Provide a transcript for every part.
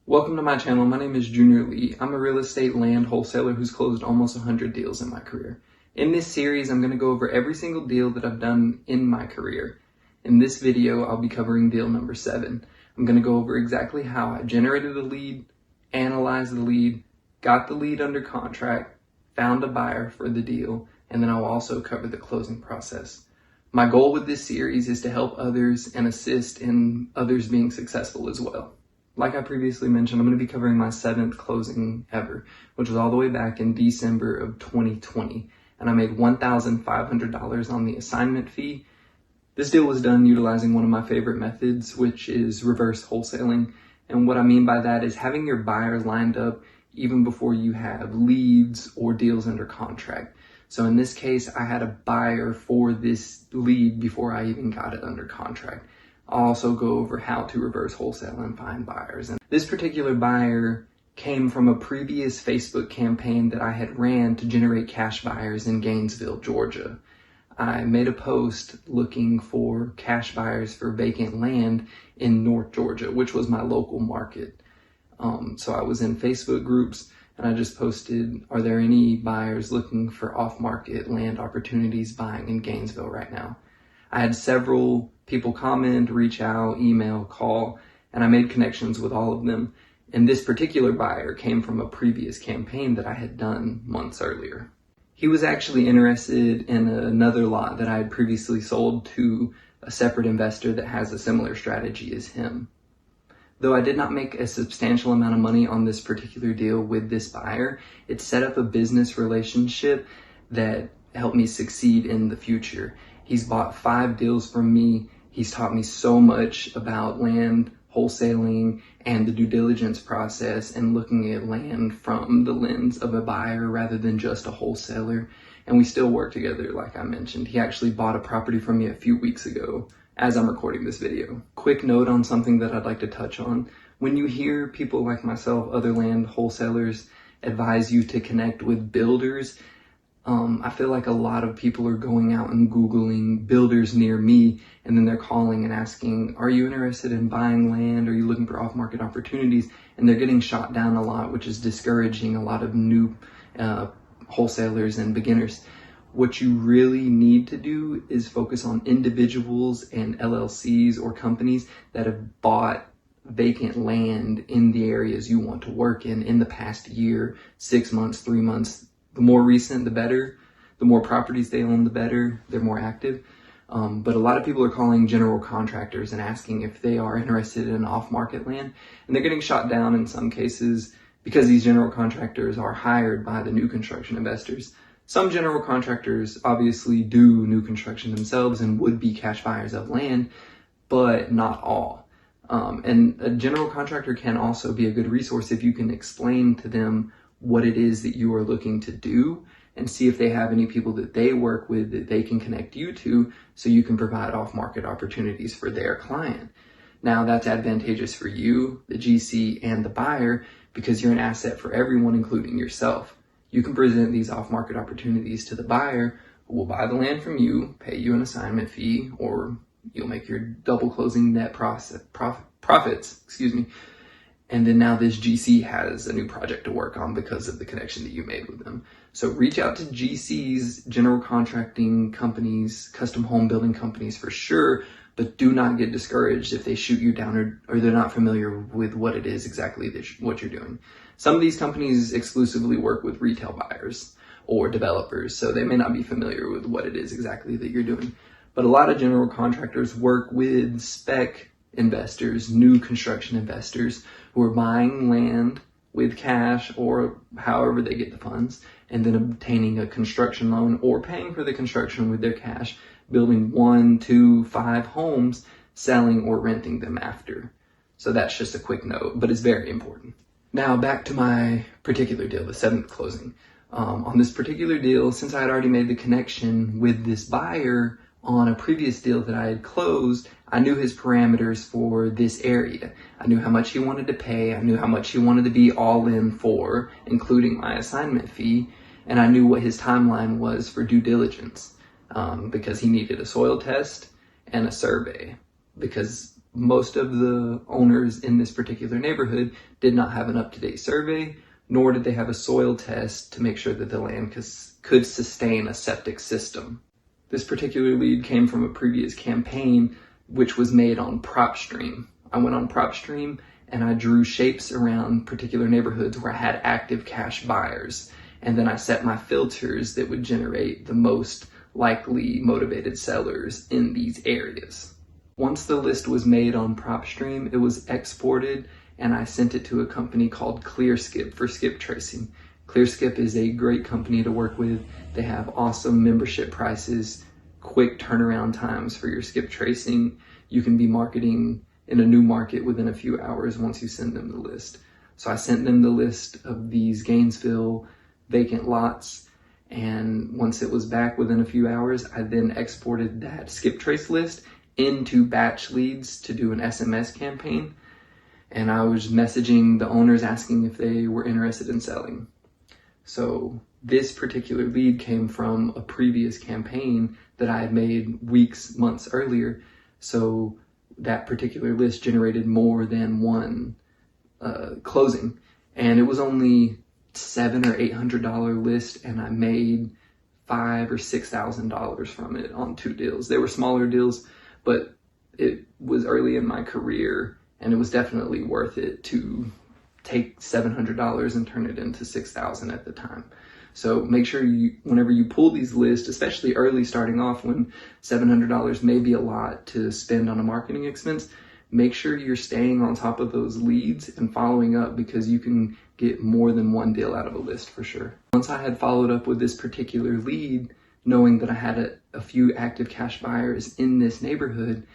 Welcome to my channel. My name is Junior Lee. I'm a real estate land wholesaler who's closed almost 100 deals in my career. In this series, I'm going to go over every single deal that I've done in my career. In this video, I'll be covering deal number 7. I'm going to go over exactly how I generated a lead, analyzed the lead, got the lead under contract, found a buyer for the deal, and then I'll also cover the closing process. My goal with this series is to help others and assist in others being successful as well. Like I previously mentioned, I'm going to be covering my 7th closing ever, which was all the way back in December of 2020. And I made $1,500 on the assignment fee. This deal was done utilizing one of my favorite methods, which is reverse wholesaling. And what I mean by that is having your buyers lined up even before you have leads or deals under contract. So in this case, I had a buyer for this lead before I even got it under contract. I'll also go over how to reverse wholesale and find buyers. And this particular buyer came from a previous Facebook campaign that I had ran to generate cash buyers in Gainesville, Georgia. I made a post looking for cash buyers for vacant land in North Georgia, which was my local market. So I was in Facebook groups and I just posted, are there any buyers looking for off-market land opportunities buying in Gainesville right now? I had several people comment, reach out, email, call, and I made connections with all of them. And this particular buyer came from a previous campaign that I had done months earlier. He was actually interested in another lot that I had previously sold to a separate investor that has a similar strategy as him. Though I did not make a substantial amount of money on this particular deal with this buyer, it set up a business relationship that helped me succeed in the future. He's bought 5 deals from me. He's taught me so much about land, wholesaling, and the due diligence process and looking at land from the lens of a buyer rather than just a wholesaler. And we still work together, like I mentioned. He actually bought a property from me a few weeks ago as I'm recording this video. Quick note on something that I'd like to touch on. When you hear people like myself, other land wholesalers, advise you to connect with builders, I feel like a lot of people are going out and Googling builders near me, and then they're calling and asking, are you interested in buying land? Are you looking for off-market opportunities? And they're getting shot down a lot, which is discouraging a lot of new wholesalers and beginners. What you really need to do is focus on individuals and LLCs or companies that have bought vacant land in the areas you want to work in the past year, 6 months, 3 months. The more recent, the better. The more properties they own, the better. They're more active. But a lot of people are calling general contractors and asking if they are interested in off-market land. And they're getting shot down in some cases because these general contractors are hired by the new construction investors. Some general contractors obviously do new construction themselves and would be cash buyers of land, but not all. And a general contractor can also be a good resource if you can explain to them what it is that you are looking to do and see if they have any people that they work with that they can connect you to so you can provide off-market opportunities for their client. Now that's advantageous for you, the GC, and the buyer because you're an asset for everyone, including yourself. You can present these off-market opportunities to the buyer who will buy the land from you, pay you an assignment fee, or you'll make your double closing net profits. And then now this GC has a new project to work on because of the connection that you made with them. So reach out to GCs, general contracting companies, custom home building companies for sure, but do not get discouraged if they shoot you down or they're not familiar with what it is exactly what you're doing. Some of these companies exclusively work with retail buyers or developers, so they may not be familiar with what it is exactly that you're doing. But a lot of general contractors work with spec investors, new construction investors who are buying land with cash or however they get the funds and then obtaining a construction loan or paying for the construction with their cash, building 1, 2, 5 homes, selling or renting them after. So that's just a quick note, but it's very important. Now back to my particular deal, the 7th closing. On this particular deal, since I had already made the connection with this buyer on a previous deal that I had closed, I knew his parameters for this area. I knew how much he wanted to pay. I knew how much he wanted to be all in for, including my assignment fee. And I knew what his timeline was for due diligence. because he needed a soil test and a survey, because most of the owners in this particular neighborhood did not have an up-to-date survey, nor did they have a soil test to make sure that the land could sustain a septic system. This particular lead came from a previous campaign, which was made on PropStream. I went on PropStream and I drew shapes around particular neighborhoods where I had active cash buyers. And then I set my filters that would generate the most likely motivated sellers in these areas. Once the list was made on PropStream, it was exported and I sent it to a company called ClearSkip for skip tracing. ClearSkip is a great company to work with. They have awesome membership prices, quick turnaround times for your skip tracing. You can be marketing in a new market within a few hours once you send them the list. So I sent them the list of these Gainesville vacant lots, and once it was back within a few hours, I then exported that skip trace list into batch leads to do an SMS campaign. And I was messaging the owners asking if they were interested in selling. So this particular lead came from a previous campaign that I had made weeks, months earlier. So that particular list generated more than one closing. And it was only $700 or $800 list, and I made $5,000 or $6,000 from it on 2 deals. They were smaller deals, but it was early in my career, and it was definitely worth it to take $700 and turn it into $6,000 at the time. So make sure whenever you pull these lists, especially early starting off when $700 may be a lot to spend on a marketing expense, make sure you're staying on top of those leads and following up, because you can get more than one deal out of a list for sure. Once I had followed up with this particular lead, knowing that I had a few active cash buyers in this neighborhood,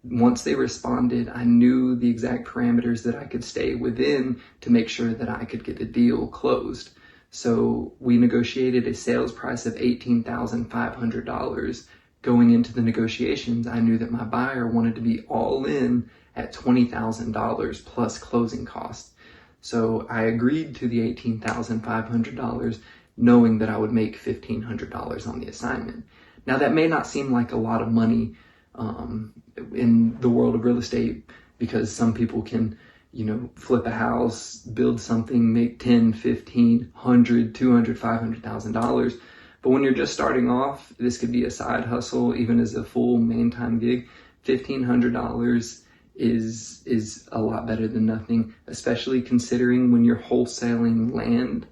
once they responded, I knew the exact parameters that I could stay within to make sure that I could get the deal closed. So we negotiated a sales price of $18,500. Going into the negotiations, I knew that my buyer wanted to be all in at $20,000 plus closing costs. So I agreed to the $18,500, knowing that I would make $1,500 on the assignment. Now that may not seem like a lot of money in the world of real estate, because some people can, flip a house, build something, make $10, $15, $100, $200, $500,000. But when you're just starting off, this could be a side hustle, even as a full main time gig. $1,500 is a lot better than nothing, especially considering when you're wholesaling land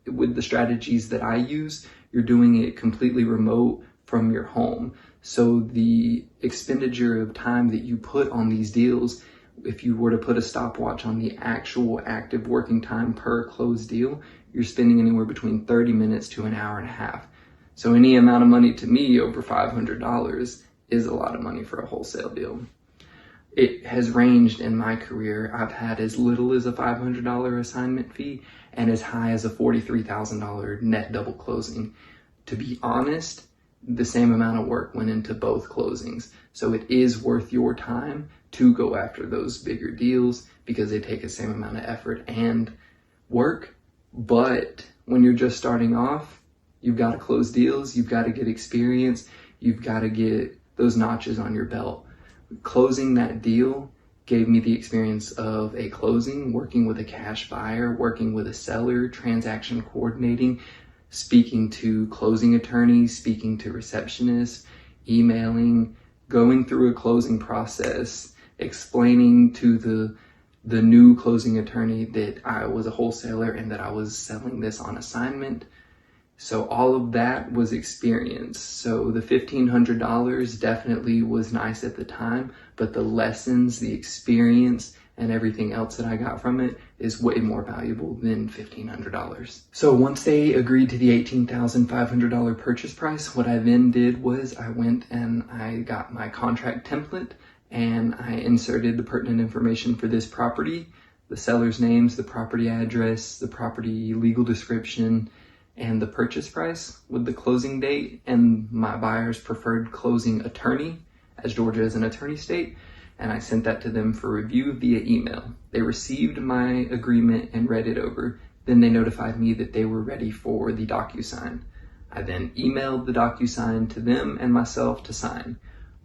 with the strategies that I use, you're doing it completely remote from your home. So the expenditure of time that you put on these deals, if you were to put a stopwatch on the actual active working time per closed deal, you're spending anywhere between 30 minutes to an hour and a half. So any amount of money to me over $500 is a lot of money for a wholesale deal. It has ranged in my career. I've had as little as a $500 assignment fee and as high as a $43,000 net double closing. To be honest, the same amount of work went into both closings. So it is worth your time to go after those bigger deals because they take the same amount of effort and work. But when you're just starting off, you've got to close deals, you've got to get experience, you've got to get those notches on your belt. Closing that deal gave me the experience of a closing, working with a cash buyer, working with a seller, transaction coordinating, speaking to closing attorneys, speaking to receptionists, emailing, going through a closing process, explaining to the new closing attorney that I was a wholesaler and that I was selling this on assignment. So all of that was experience. So the $1,500 definitely was nice at the time, but the lessons, the experience, and everything else that I got from it is way more valuable than $1,500. So once they agreed to the $18,500 purchase price, what I then did was I went and I got my contract template and I inserted the pertinent information for this property, the seller's names, the property address, the property legal description, and the purchase price with the closing date and my buyer's preferred closing attorney, as Georgia is an attorney state, and I sent that to them for review via email. They received my agreement and read it over. Then they notified me that they were ready for the DocuSign. I then emailed the DocuSign to them and myself to sign.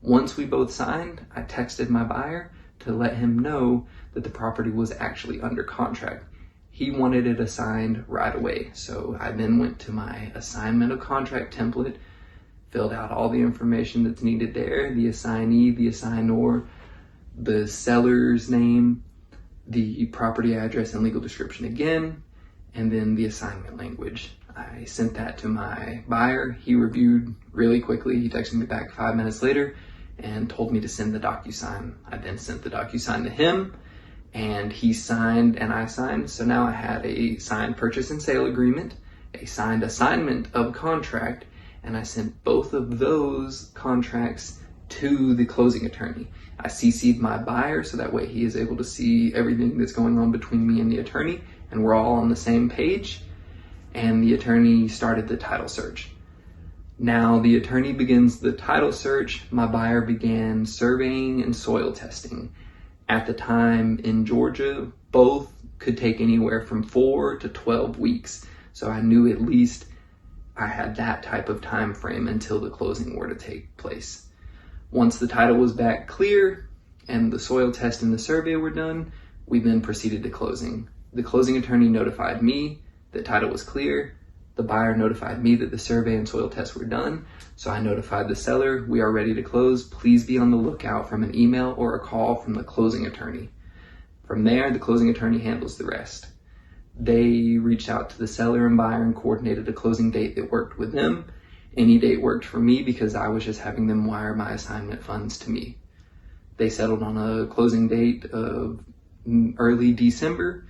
Once we both signed, I texted my buyer to let him know that the property was actually under contract. He wanted it assigned right away, so I then went to my assignment of contract template, filled out all the information that's needed there, the assignee, the assignor, the seller's name, the property address and legal description again, and then the assignment language. I sent that to my buyer. He reviewed really quickly. He texted me back 5 minutes later and told me to send the DocuSign. I then sent the DocuSign to him, and he signed and I signed. So now I had a signed purchase and sale agreement, a signed assignment of contract, and I sent both of those contracts to the closing attorney. I CC'd my buyer so that way he is able to see everything that's going on between me and the attorney, and we're all on the same page. And the attorney started the title search. Now the attorney begins the title search. My buyer began surveying and soil testing. At the time in Georgia, both could take anywhere from 4 to 12 weeks. So I knew at least I had that type of time frame until the closing were to take place. Once the title was back clear and the soil test and the survey were done, we then proceeded to closing. The closing attorney notified me that title was clear. The buyer notified me that the survey and soil tests were done. So I notified the seller, we are ready to close. Please be on the lookout from an email or a call from the closing attorney. From there, the closing attorney handles the rest. They reached out to the seller and buyer and coordinated a closing date that worked with them. Any date worked for me because I was just having them wire my assignment funds to me. They settled on a closing date of early December.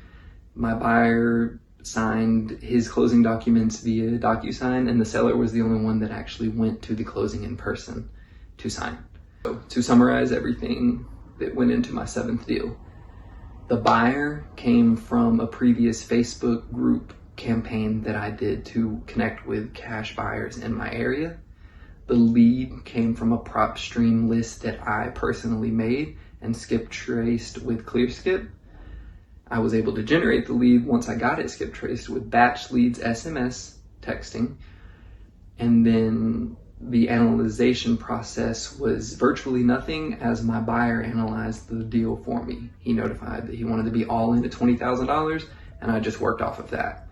My buyer signed his closing documents via DocuSign, and the seller was the only one that actually went to the closing in person to sign. So, to summarize everything that went into my 7th deal, the buyer came from a previous Facebook group campaign that I did to connect with cash buyers in my area. The lead came from a prop stream list that I personally made and skip traced with ClearSkip. I was able to generate the lead once I got it skip traced with batch leads SMS texting. And then the analyzation process was virtually nothing as my buyer analyzed the deal for me. He notified that he wanted to be all in at $20,000 and I just worked off of that.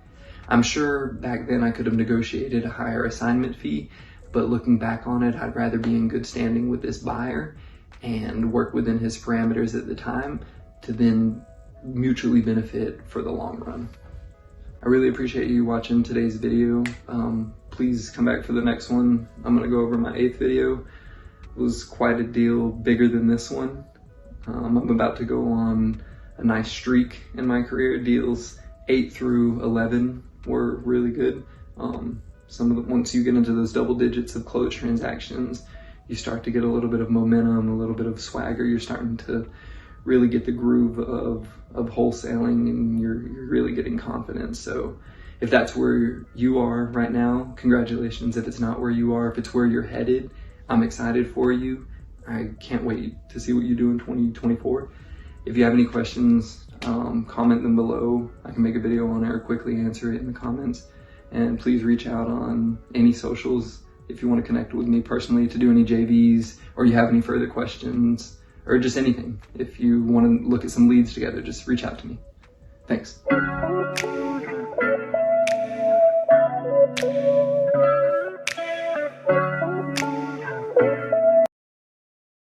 I'm sure back then I could have negotiated a higher assignment fee, but looking back on it, I'd rather be in good standing with this buyer and work within his parameters at the time to then mutually benefit for the long run. I really appreciate you watching today's video. Please come back for the next one. I'm gonna go over my 8th video. It was quite a deal bigger than this one. I'm about to go on a nice streak in my career. Deals 8 through 11 were really good. Once you get into those double digits of closed transactions, you start to get a little bit of momentum, a little bit of swagger. You're starting to really get the groove of wholesaling, and you're really getting confidence. So if that's where you are right now, congratulations. If it's not where you are, if it's where you're headed, I'm excited for you. I can't wait to see what you do in 2024. If you have any questions, comment them below. I can make a video on it or quickly answer it in the comments. And please reach out on any socials if you want to connect with me personally to do any JVs, or you have any further questions, or just anything. If you want to look at some leads together, just reach out to me. Thanks.